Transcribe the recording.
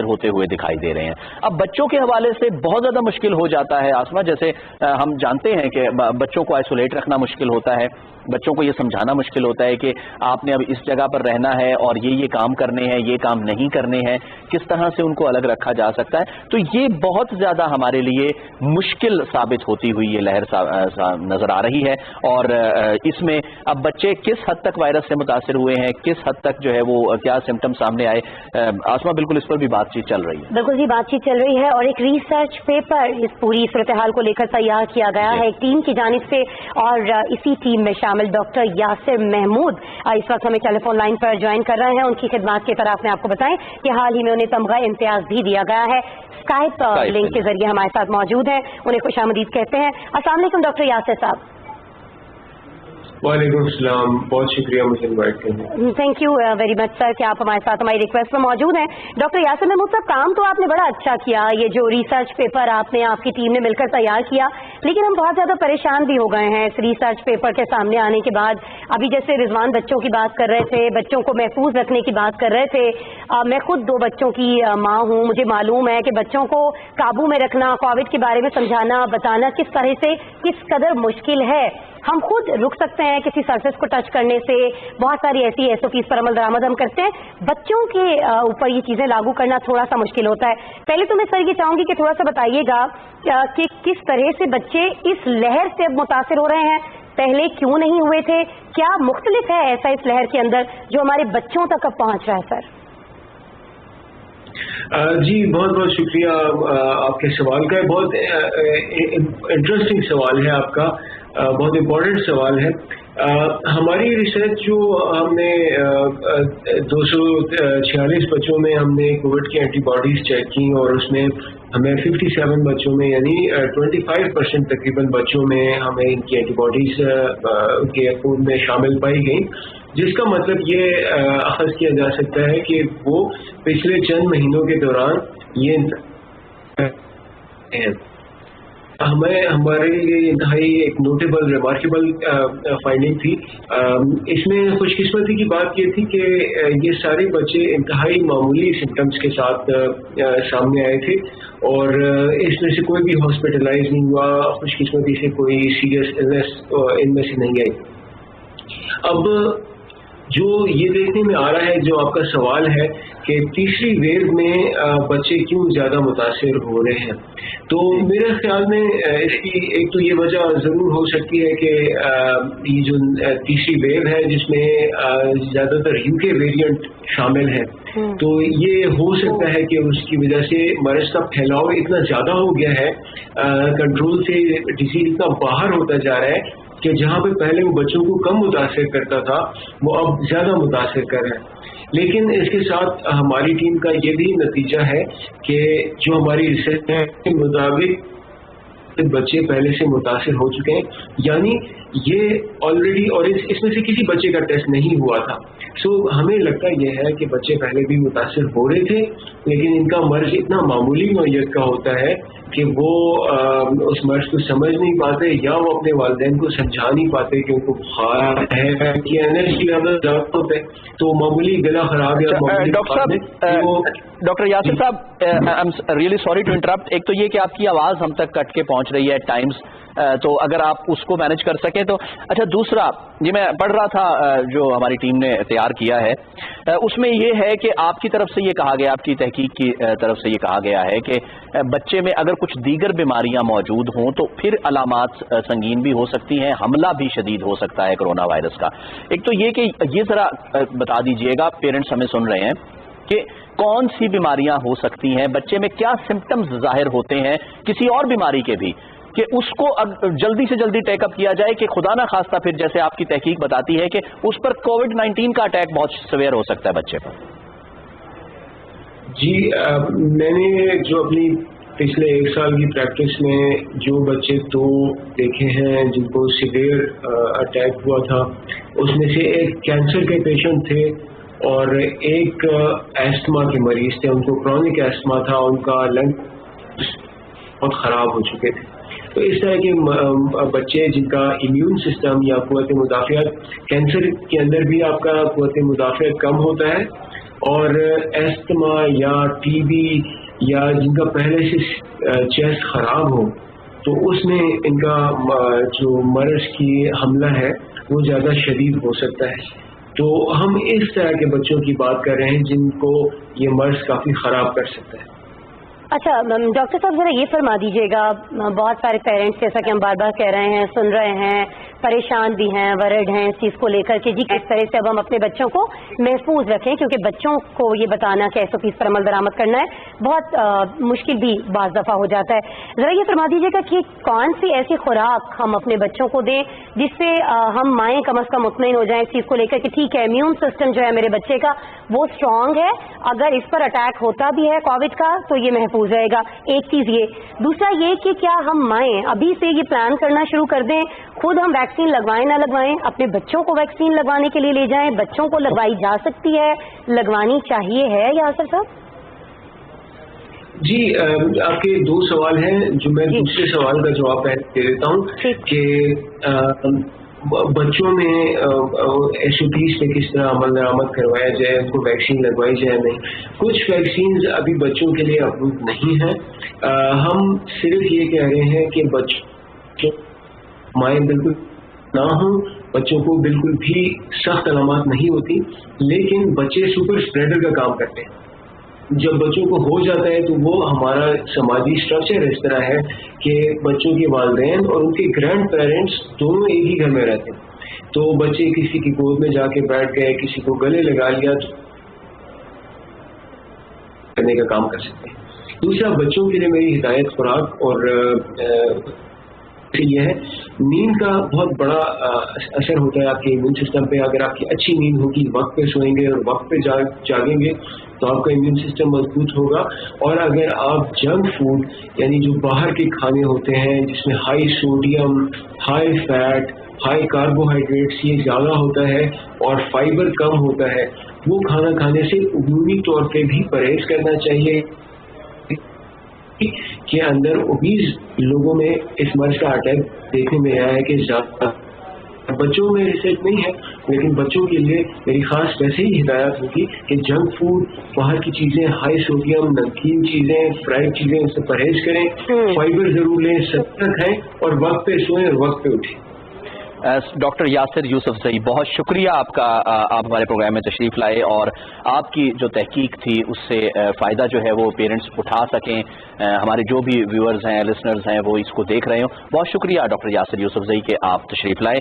होते हुए दिखाई दे रहे हैं। अब बच्चों के हवाले से बहुत ज्यादा मुश्किल हो जाता है आसमा, जैसे हम जानते हैं कि बच्चों को आइसोलेट रखना मुश्किल होता है, बच्चों को ये समझाना मुश्किल होता है कि आपने अब इस जगह पर रहना है और ये काम करने हैं, ये काम नहीं करने हैं, किस तरह से उनको अलग रखा जा सकता है। तो ये बहुत ज्यादा हमारे लिए मुश्किल साबित होती हुई ये लहर नजर आ रही है। और इसमें अब बच्चे किस हद तक वायरस से मुतासिर हुए हैं, किस हद तक जो है वो क्या सिम्टम सामने आए, आसमा बिल्कुल इस पर भी बातचीत चल रही है। बिल्कुल जी, बातचीत चल रही है और एक रिसर्च पेपर इस पूरी सूरत हाल को लेकर तैयार किया गया है एक टीम की जानिब से, और इसी टीम में शामिल डॉक्टर यासिर महमूद इस वक्त हमें टेलीफोन लाइन पर ज्वाइन कर रहे हैं। उनकी खिदमत के तरफ में आपको बताएं कि हाल ही में उन्हें तमगा इम्तियाज भी दिया गया है। स्काइप लिंक के जरिए हमारे साथ मौजूद हैं, उन्हें खुशामदीद कहते हैं। अस्सलाम वालेकुम डॉक्टर यासिर साहब। वालेकुम सलाम, बहुत शुक्रिया मुझे इनवाइट करने। Thank you very much sir कि आप हमारे साथ हमारी रिक्वेस्ट पर मौजूद हैं। डॉक्टर यासिर महमूद साहब, काम तो आपने बड़ा अच्छा किया, ये जो रिसर्च पेपर आपने आपकी टीम ने मिलकर तैयार किया, लेकिन हम बहुत ज्यादा परेशान भी हो गए हैं इस रिसर्च पेपर के सामने आने के बाद। अभी जैसे रिजवान बच्चों की बात कर रहे थे, बच्चों को महफूज रखने की बात कर रहे थे, मैं खुद 2 बच्चों की माँ हूँ, मुझे मालूम है कि बच्चों को काबू में रखना, कोविड के बारे में समझाना, बताना किस तरह से किस कदर मुश्किल है। हम खुद रुक सकते हैं किसी सरफेस को टच करने से, बहुत सारी ऐसी SOPs पर अमल दरामद हम करते हैं, बच्चों के ऊपर ये चीजें लागू करना थोड़ा सा मुश्किल होता है। पहले तो मैं सर ये चाहूंगी कि थोड़ा सा बताइएगा कि किस तरह से बच्चे इस लहर से अब मुतासिर हो रहे हैं, पहले क्यों नहीं हुए थे, क्या मुख्तलिफ है ऐसा इस लहर के अंदर जो हमारे बच्चों तक अब पहुंच रहा है सर? जी बहुत बहुत शुक्रिया आपके सवाल का, बहुत इंटरेस्टिंग सवाल है आपका, बहुत इम्पोर्टेंट सवाल है। हमारी रिसर्च जो हमने 246 बच्चों में हमने कोविड की एंटीबॉडीज चेक की और उसमें हमें 57 बच्चों में यानी 25% तकरीबन बच्चों में हमें इनकी एंटीबॉडीज के खून में शामिल पाई गई, जिसका मतलब ये अखज़ किया जा सकता है कि वो पिछले चंद महीनों के दौरान ये हमारे लिए इंतहाई एक नोटेबल रिमार्केबल फाइंडिंग थी। इसमें खुशकिस्मती की बात ये थी कि ये सारे बच्चे इंतहाई मामूली सिम्टम्स के साथ सामने आए थे और इसमें से कोई भी हॉस्पिटलाइज नहीं हुआ, खुशकिस्मती से कोई सीरियस इलनेस इनमें से नहीं आई। अब जो ये देखने में आ रहा है, जो आपका सवाल है कि तीसरी वेव में बच्चे क्यों ज़्यादा मुतासिर हो रहे हैं, तो मेरे ख्याल में इसकी एक तो ये वजह ज़रूर हो सकती है कि ये जो तीसरी वेव है जिसमें ज़्यादातर UK वेरिएंट शामिल है, तो ये हो सकता है कि उसकी वजह से मर्ज का फैलाव इतना ज़्यादा हो गया है, कंट्रोल से डिजीज इतना बाहर होता जा रहा है कि जहाँ पे पहले वो बच्चों को कम मुतासिर करता था वो अब ज़्यादा मुतासिर कर रहा है। लेकिन इसके साथ हमारी टीम का ये भी नतीजा है कि जो हमारी रिसर्च के मुताबिक बच्चे पहले से मुतासिर हो चुके हैं, यानी ये ऑलरेडी, और इसमें से किसी बच्चे का टेस्ट नहीं हुआ था। सो हमें लगता यह है कि बच्चे पहले भी मुतासिर हो रहे थे, लेकिन इनका मर्ज इतना मामूली नौयत का होता है कि वो उस मर्ज को समझ नहीं पाते या वो अपने वालिदैन को समझा नहीं पाते कि उनको बुखार है कि एनर्जी लेवल ज़्यादा होता है, तो मामूली गला खराब या डॉक्टर यासिर साहब, I am really sorry to interrupt. एक तो ये कि आपकी आवाज़ हम तक कट के पहुंच रही है टाइम्स, तो अगर आप उसको मैनेज कर सकें तो अच्छा। दूसरा, ये मैं पढ़ रहा था जो हमारी टीम ने तैयार किया है, उसमें ये है कि आपकी तरफ से ये कहा गया, आपकी तहकीक की तरफ से ये कहा गया है कि बच्चे में अगर कुछ दीगर बीमारियां मौजूद हों तो फिर अलामात संगीन भी हो सकती हैं, हमला भी शदीद हो सकता है कोरोना वायरस का। एक तो ये कि ये ज़रा बता दीजिएगा, पेरेंट्स हमें सुन रहे हैं, कि कौन सी बीमारियां हो सकती हैं, बच्चे में क्या सिम्टम्स जाहिर होते हैं किसी और बीमारी के भी, कि उसको अब जल्दी से जल्दी टेकअप किया जाए कि खुदा ना खास्ता फिर जैसे आपकी तहकीक बताती है कि उस पर कोविड-19 का अटैक बहुत सवेयर हो सकता है बच्चे पर। जी मैंने जो अपनी पिछले 1 साल की प्रैक्टिस में जो बच्चे 2 देखे हैं जिनको सिवियर अटैक हुआ था, उसमें से एक कैंसर के पेशेंट थे और एक एस्थमा के मरीज थे, उनको क्रॉनिक एस्थमा था, उनका लंग बहुत ख़राब हो चुके थे। तो इस तरह के बच्चे जिनका इम्यून सिस्टम या क़ुव्वत मुदाफ़ियत, कैंसर के अंदर भी आपका क़ुव्वत मुदाफ़ियत कम होता है اور ایستما یا ٹی بی یا جن کا پہلے سے چیسٹ خراب ہو تو اس میں ان کا جو مرض کی حملہ ہے وہ زیادہ شدید ہو سکتا ہے. تو ہم اس طرح کے بچوں کی بات کر رہے ہیں جن کو یہ مرض کافی خراب کر سکتا ہے. اچھا ڈاکٹر صاحب ذرا یہ فرما دیجیے گا، بہت سارے پیرنٹس جیسا کہ ہم بار بار کہہ رہے ہیں، سن رہے ہیں، پریشان بھی ہیں، ورڈ ہیں اس چیز کو لے کر کہ جی کس طرح سے اب ہم اپنے بچوں کو محفوظ رکھیں، کیونکہ بچوں کو یہ بتانا کہ ایس او پیز پر عمل درآمد کرنا ہے بہت مشکل بھی بعض دفعہ ہو جاتا ہے. ذرا یہ فرما دیجیے گا کہ کون سی ایسی خوراک ہم اپنے بچوں کو دیں جس سے ہم مائیں کم از کم مطمئن ہو جائیں اس چیز کو لے کر کہ ٹھیک ہے امیون سسٹم جو ہے میرے بچے کا وہ اسٹرانگ ہے، اگر اس پر اٹیک ہوتا بھی ہے کووڈ کا تو یہ محفوظ رہے گا. ایک چیز یہ، دوسرا یہ کہ کیا ہم مائیں ابھی سے یہ پلان کرنا شروع کر دیں، خود ہم ویکسین لگوائیں نہ لگوائیں، اپنے بچوں کو ویکسین لگوانے کے لیے لے جائیں، بچوں کو لگوائی جا سکتی ہے، لگوانی چاہیے ہے یاسر صاحب؟ جی آپ کے دو سوال ہیں جو میں دوسرے سوال کا جواب دے دیتا ہوں کہ بچوں میں ایس او پیز پہ کس طرح عمل درآمد کروایا جائے، ان کو ویکسین لگوائی جائے. نہیں، کچھ ویکسینز ابھی بچوں کے لیے اپروو نہیں ہیں. ہم صرف یہ کہہ رہے ہیں کہ بچوں مائیں بالکل نہ ہوں، بچوں کو بالکل بھی سخت علامات نہیں ہوتی، لیکن بچے سپر اسپریڈر کا کام کرتے ہیں. جب بچوں کو ہو جاتا ہے تو وہ ہمارا سماجی اسٹرکچر اس طرح ہے کہ بچوں کے والدین اور ان کے گرینڈ پیرنٹس دونوں ایک ہی گھر میں رہتے ہیں، تو بچے کسی کی گود میں جا کے بیٹھ گئے، کسی کو گلے لگا لیا تو کرنے کا کام کر سکتے ہیں. دوسرا، بچوں کے لیے میری ہدایت خوراک اور یہ ہے، نیند کا بہت بڑا اثر ہوتا ہے آپ کے امیون سسٹم پہ. اگر آپ کی اچھی نیند ہوگی، وقت پہ سوئیں گے اور وقت پہ جاگیں گے تو آپ کا امیون سسٹم مضبوط ہوگا. اور اگر آپ جنک فوڈ یعنی جو باہر کے کھانے ہوتے ہیں جس میں high sodium, high fat, high carbohydrates یہ زیادہ ہوتا ہے اور فائبر کم ہوتا ہے، وہ کھانا کھانے سے عمومی طور پہ بھی پرہیز کرنا چاہیے. کے اندر اوبیز لوگوں میں اس مرض کا اٹیک دیکھنے میں آیا ہے کہ زیادہ بچوں میں ریسرچ نہیں ہے، لیکن بچوں کے لیے میری خاص ویسے ہی ہدایت ہوگی کہ جنک فوڈ، باہر کی چیزیں، ہائی سوڈیم، نمکین چیزیں، فرائڈ چیزیں ان سے پرہیز کریں، فائبر ضرور لیں، سبزیاں کھائیں اور وقت پہ سوئیں اور وقت پہ اٹھیں. ڈاکٹر یاسر یوسف زئی، بہت شکریہ آپ کا، آپ ہمارے پروگرام میں تشریف لائے اور آپ کی جو تحقیق تھی اس سے فائدہ جو ہے وہ پیرنٹس اٹھا سکیں. ہمارے جو بھی ویورز ہیں، لسنرز ہیں، وہ اس کو دیکھ رہے ہوں. بہت شکریہ ڈاکٹر یاسر یوسف زئی کہ آپ تشریف لائے.